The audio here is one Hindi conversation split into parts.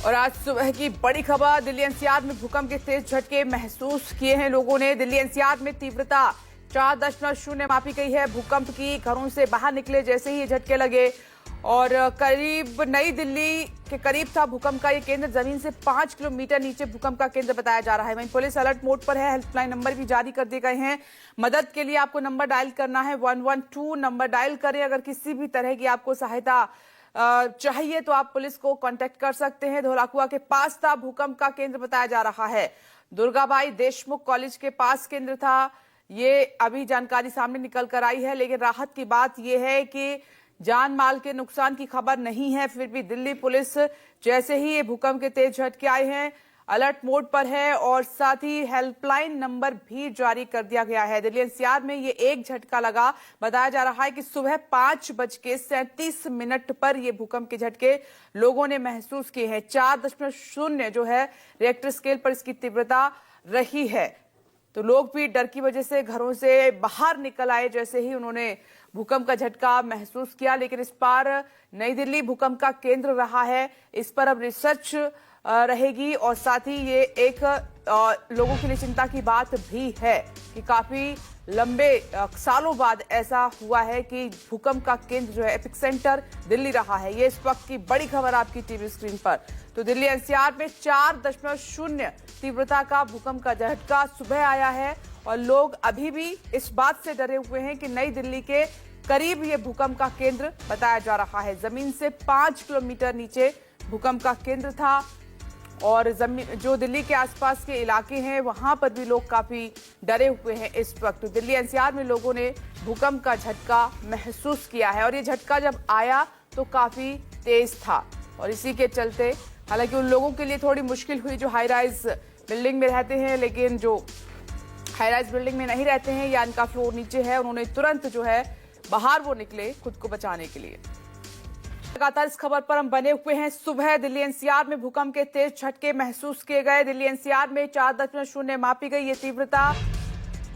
और आज सुबह की बड़ी खबर, दिल्ली एनसीआर में भूकंप के तेज झटके महसूस किए हैं लोगों ने। दिल्ली एनसीआर में तीव्रता 4.0 मापी गई है भूकंप की। घरों से बाहर निकले जैसे ही ये झटके लगे और करीब नई दिल्ली के करीब था भूकंप का ये केंद्र। जमीन से 5 किलोमीटर नीचे भूकंप का केंद्र बताया जा रहा है। वहीं पुलिस अलर्ट मोड पर है। हेल्पलाइन नंबर भी जारी कर दिए गए हैं। मदद के लिए आपको नंबर डायल करना है, 112 नंबर डायल करें। अगर किसी भी तरह की आपको सहायता चाहिए तो आप पुलिस को कांटेक्ट कर सकते हैं। धौलाकुआ के पास था भूकंप का केंद्र बताया जा रहा है। दुर्गाबाई देशमुख कॉलेज के पास केंद्र था। ये अभी जानकारी सामने निकल कर आई है, लेकिन राहत की बात यह है कि जान माल के नुकसान की खबर नहीं है। फिर भी दिल्ली पुलिस जैसे ही ये भूकंप के तेज झटके आए हैं अलर्ट मोड पर है और साथ ही हेल्पलाइन नंबर भी जारी कर दिया गया है। दिल्ली एनसीआर में ये एक झटका लगा। बताया जा रहा है कि सुबह 5:37 पर ये भूकंप के झटके लोगों ने महसूस किए हैं। 4.0 जो है रिएक्टर स्केल पर इसकी तीव्रता रही है। तो लोग भी डर की वजह से घरों से बाहर निकल आए जैसे ही उन्होंने भूकंप का झटका महसूस किया। लेकिन इस बार नई दिल्ली भूकंप का केंद्र रहा है, इस पर अब रिसर्च रहेगी और साथ ही ये एक लोगों के लिए चिंता की बात भी है कि काफी लंबे सालों बाद ऐसा हुआ है कि भूकंप का केंद्र जो है एपिक सेंटर दिल्ली रहा है। ये इस वक्त की बड़ी खबर आपकी टीवी स्क्रीन पर। तो दिल्ली एनसीआर में 4.0 तीव्रता का भूकंप का झटका सुबह आया है और लोग अभी भी इस बात से डरे हुए हैं कि नई दिल्ली के करीब ये भूकंप का केंद्र बताया जा रहा है। जमीन से 5 किलोमीटर नीचे भूकंप का केंद्र था और जमीन जो दिल्ली के आसपास के इलाके हैं वहां पर भी लोग काफी डरे हुए हैं इस वक्त। तो दिल्ली एनसीआर में लोगों ने भूकंप का झटका महसूस किया है और ये झटका जब आया तो काफी तेज था और इसी के चलते हालांकि उन लोगों के लिए थोड़ी मुश्किल हुई जो हाई राइज बिल्डिंग में रहते हैं, लेकिन जो हाई राइज बिल्डिंग में नहीं रहते हैं या इनका फ्लोर नीचे है उन्होंने तुरंत जो है बाहर वो निकले खुद को बचाने के लिए। लगातार इस खबर पर हम बने हुए हैं। सुबह दिल्ली एनसीआर में भूकंप के तेज झटके महसूस किए गए। दिल्ली एनसीआर में 4.0 मापी गई ये तीव्रता।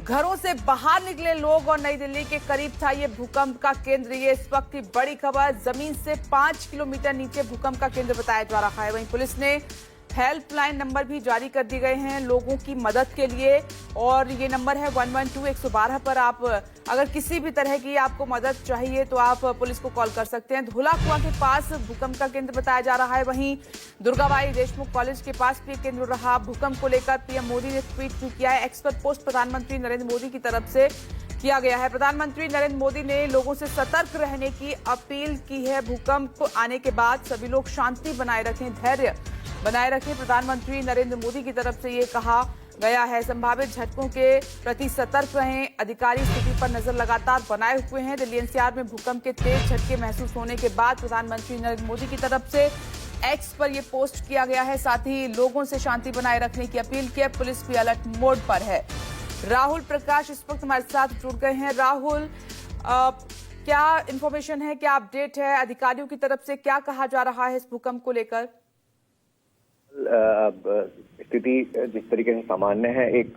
घरों से बाहर निकले लोग और नई दिल्ली के करीब था ये भूकंप का केंद्र। ये इस वक्त की बड़ी खबर। जमीन से 5 किलोमीटर नीचे भूकंप का केंद्र बताया जा रहा है। वहीं पुलिस ने हेल्पलाइन नंबर भी जारी कर दिए गए हैं लोगों की मदद के लिए और ये नंबर है 112 पर। आप अगर किसी भी तरह की आपको मदद चाहिए तो आप पुलिस को कॉल कर सकते हैं। धौलाकुआ के पास भूकंप का केंद्र बताया जा रहा है। वहीं दुर्गाबाई देशमुख कॉलेज के पास भी केंद्र रहा। भूकंप को लेकर पीएम मोदी ने ट्वीट भी किया है। एक्स पर पोस्ट प्रधानमंत्री नरेंद्र मोदी की तरफ से किया गया है। प्रधानमंत्री नरेंद्र मोदी ने लोगों से सतर्क रहने की अपील की है। भूकंप आने के बाद सभी लोग शांति बनाए रखें, धैर्य बनाए रखें। प्रधानमंत्री नरेंद्र मोदी की तरफ से ये कहा गया है। संभावित झटकों के प्रति सतर्क रहें। अधिकारी स्थिति पर नजर लगातार बनाए हुए हैं। दिल्ली एनसीआर में भूकंप के तेज झटके महसूस होने के बाद प्रधानमंत्री नरेंद्र मोदी की तरफ से एक्स पर यह पोस्ट किया गया है। साथ ही लोगों से शांति बनाए रखने की अपील की है। पुलिस भी अलर्ट मोड पर है। राहुल प्रकाश इस वक्त हमारे साथ जुड़ गए हैं। राहुल, क्या इंफॉर्मेशन है, क्या अपडेट है? अधिकारियों की तरफ से क्या कहा जा रहा है इस भूकंप को लेकर? स्थिति जिस तरीके से सामान्य है, एक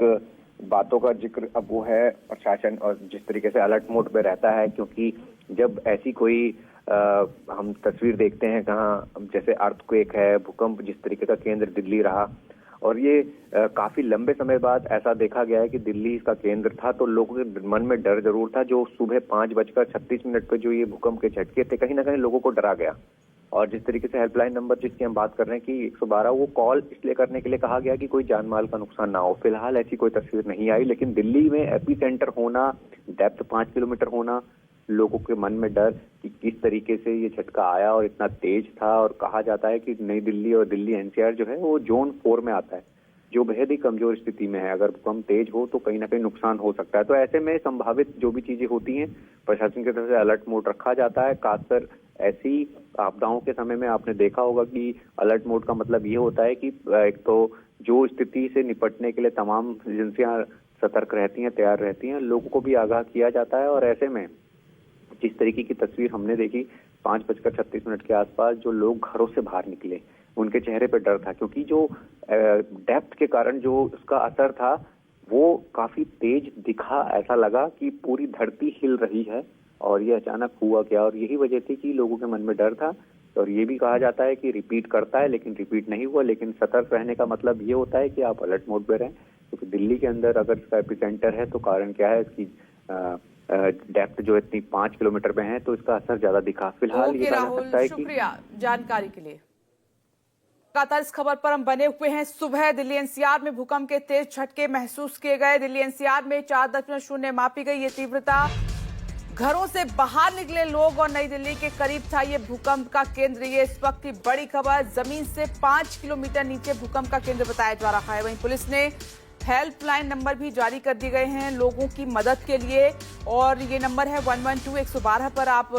बातों का जिक्र अब वो है प्रशासन और जिस तरीके से अलर्ट मोड पे रहता है, क्योंकि जब ऐसी कोई हम तस्वीर देखते हैं कहाँ जैसे अर्थक्वेक है, भूकंप जिस तरीके का केंद्र दिल्ली रहा और ये काफी लंबे समय बाद ऐसा देखा गया है कि दिल्ली इसका केंद्र था, तो लोगों के मन में डर जरूर था। जो सुबह 5:36 पे जो ये भूकंप के झटके थे कहीं ना कहीं लोगों को डरा गया। और जिस तरीके से हेल्पलाइन नंबर जिसकी हम बात कर रहे हैं कि 112, वो कॉल इसलिए करने के लिए कहा गया कि कोई जान माल का नुकसान ना हो। फिलहाल ऐसी कोई तस्वीर नहीं आई, लेकिन दिल्ली में एपी सेंटर होना, डेप्थ 5 किलोमीटर होना, लोगों के मन में डर कि किस तरीके से ये झटका आया और इतना तेज था। और कहा जाता है कि नई दिल्ली और दिल्ली एनसीआर जो है वो जोन 4 में आता है, जो बेहद ही कमजोर स्थिति में है। अगर भूकंप तेज हो तो कहीं ना कहीं नुकसान हो सकता है। तो ऐसे में संभावित जो भी चीजें होती हैं प्रशासन की तरफ से अलर्ट मोड रखा जाता है। खासकर ऐसी आपदाओं के समय में आपने देखा होगा कि अलर्ट मोड का मतलब ये होता है कि एक तो जो स्थिति से निपटने के लिए तमाम एजेंसियां सतर्क रहती हैं, तैयार रहती हैं, लोगों को भी आगाह किया जाता है। और ऐसे में जिस तरीके की तस्वीर हमने देखी 5:36 के आसपास, जो लोग घरों से बाहर निकले उनके चेहरे पर डर था, क्योंकि जो डेप्थ के कारण जो उसका असर था वो काफी तेज दिखा। ऐसा लगा कि पूरी धरती हिल रही है और ये अचानक हुआ क्या। और यही वजह थी कि लोगों के मन में डर था और ये भी कहा जाता है कि रिपीट करता है लेकिन रिपीट नहीं हुआ। लेकिन सतर्क रहने का मतलब ये होता है कि आप अलर्ट मोड पे रहें, क्योंकि दिल्ली के अंदर अगर इसका एपिसेंटर है तो कारण क्या है, इसकी डेप्थ जो इतनी 5 किलोमीटर में है तो इसका असर ज्यादा दिखा। फिलहाल ये ओके कहा जा राहुल, सकता है कि शुक्रिया जानकारी के लिए। लगातार इस खबर पर हम बने हुए हैं। सुबह दिल्ली एनसीआर में भूकंप के तेज झटके महसूस किए गए। दिल्ली एनसीआर में 4.0 मापी गई ये तीव्रता। घरों से बाहर निकले लोग और नई दिल्ली के करीब था ये भूकंप का केंद्र। ये इस वक्त की बड़ी खबर, जमीन से 5 किलोमीटर नीचे भूकंप का केंद्र बताया जा रहा है। वहीं पुलिस ने हेल्पलाइन नंबर भी जारी कर दिए गए हैं लोगों की मदद के लिए, और ये नंबर है 112-112 पर आप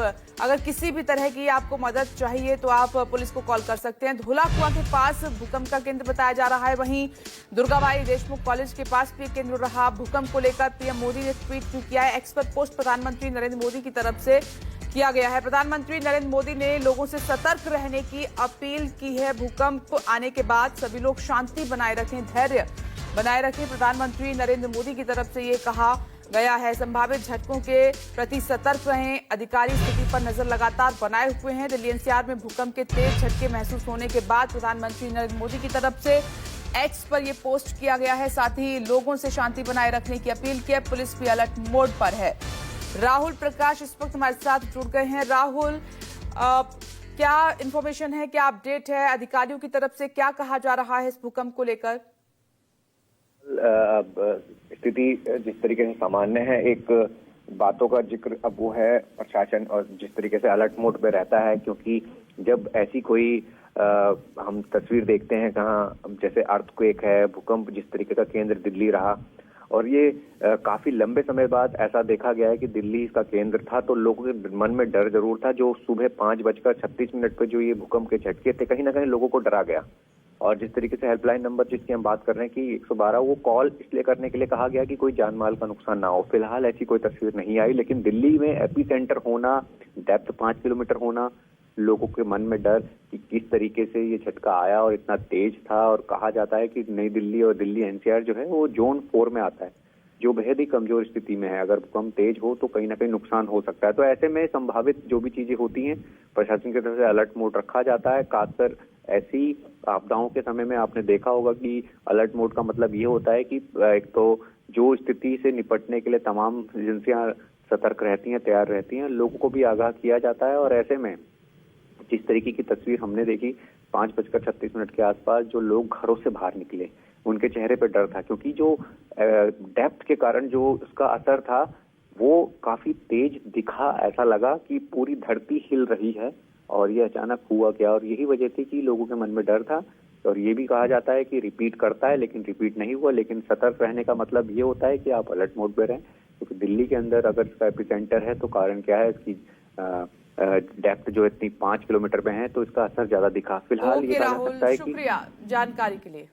अगर किसी भी तरह की आपको मदद चाहिए तो आप पुलिस को कॉल कर सकते हैं। धोला कुआं के पास भूकंप का केंद्र बताया जा रहा है। वहीं दुर्गाबाई देशमुख कॉलेज के पास भी केंद्र रहा। भूकंप को लेकर पीएम मोदी ने ट्वीट भी किया है। एक्स पर पोस्ट प्रधानमंत्री नरेंद्र मोदी की तरफ से किया गया है। प्रधानमंत्री नरेंद्र मोदी ने लोगों से सतर्क रहने की अपील की है। भूकंप आने के बाद सभी लोग शांति बनाए रखें, धैर्य बनाए रखें। प्रधानमंत्री नरेंद्र मोदी की तरफ से ये कहा गया है। संभावित झटकों के प्रति सतर्क रहें। अधिकारी स्थिति पर नजर लगातार बनाए हुए हैं। दिल्ली एनसीआर में भूकंप के तेज झटके महसूस होने के बाद प्रधानमंत्री नरेंद्र मोदी की तरफ से एक्स पर यह पोस्ट किया गया है। साथ ही लोगों से शांति बनाए रखने की अपील की है। पुलिस भी अलर्ट मोड पर है। राहुल प्रकाश इस वक्त हमारे साथ जुड़ गए हैं। राहुल, क्या इंफॉर्मेशन है, क्या अपडेट है? अधिकारियों की तरफ से क्या कहा जा रहा है इस भूकंप को लेकर? स्थिति जिस तरीके से सामान्य है, एक बातों का जिक्र अब वो है प्रशासन और जिस तरीके से अलर्ट मोड पे रहता है, क्योंकि जब ऐसी कोई हम तस्वीर देखते हैं कहाँ जैसे अर्थक्वेक है, भूकंप जिस तरीके का केंद्र दिल्ली रहा, और ये काफी लंबे समय बाद ऐसा देखा गया है कि दिल्ली इसका केंद्र था, तो लोगों के मन में डर जरूर था। जो सुबह 5:36 पे जो ये भूकंप के झटके थे, कहीं ना कहीं लोगों को डरा गया। और जिस तरीके से हेल्पलाइन नंबर जिसकी हम बात कर रहे हैं कि 112, वो कॉल इसलिए करने के लिए कहा गया कि कोई जान माल का नुकसान ना हो। फिलहाल ऐसी कोई तस्वीर नहीं आई, लेकिन दिल्ली में एपीसेंटर होना, डेप्थ 5 किलोमीटर होना, लोगों के मन में डर कि किस तरीके से ये झटका आया और इतना तेज था। और कहा जाता है कि नई दिल्ली और दिल्ली एनसीआर जो है वो जोन 4 में आता है, जो बेहद ही कमजोर स्थिति में है। अगर भूकंप तेज हो तो कहीं ना कहीं नुकसान हो सकता है। तो ऐसे में संभावित जो भी चीजें होती हैं, प्रशासन की तरफ से अलर्ट मोड रखा जाता है। खासकर ऐसी आपदाओं के समय में आपने देखा होगा कि अलर्ट मोड का मतलब ये होता है कि एक तो जो स्थिति से निपटने के लिए तमाम एजेंसियां सतर्क रहती हैं, तैयार रहती हैं, लोगों को भी आगाह किया जाता है। और ऐसे में जिस तरीके की तस्वीर हमने देखी 5:36 के आसपास, जो लोग घरों से बाहर निकले उनके चेहरे पे डर था, क्योंकि जो डेप्थ के कारण जो उसका असर था वो काफी तेज दिखा। ऐसा लगा कि पूरी धरती हिल रही है और ये अचानक हुआ क्या, और यही वजह थी कि लोगों के मन में डर था। और ये भी कहा जाता है कि रिपीट करता है लेकिन रिपीट नहीं हुआ। लेकिन सतर्क रहने का मतलब ये होता है कि आप अलर्ट मोड पे रहें, क्योंकि दिल्ली के अंदर अगर इसका एपिसेंटर है तो कारण क्या है, इसकी डेप्थ जो इतनी 5 किलोमीटर में है तो इसका असर ज्यादा दिखा। फिलहाल ये कहा जा सकता है कि शुक्रिया जानकारी के लिए।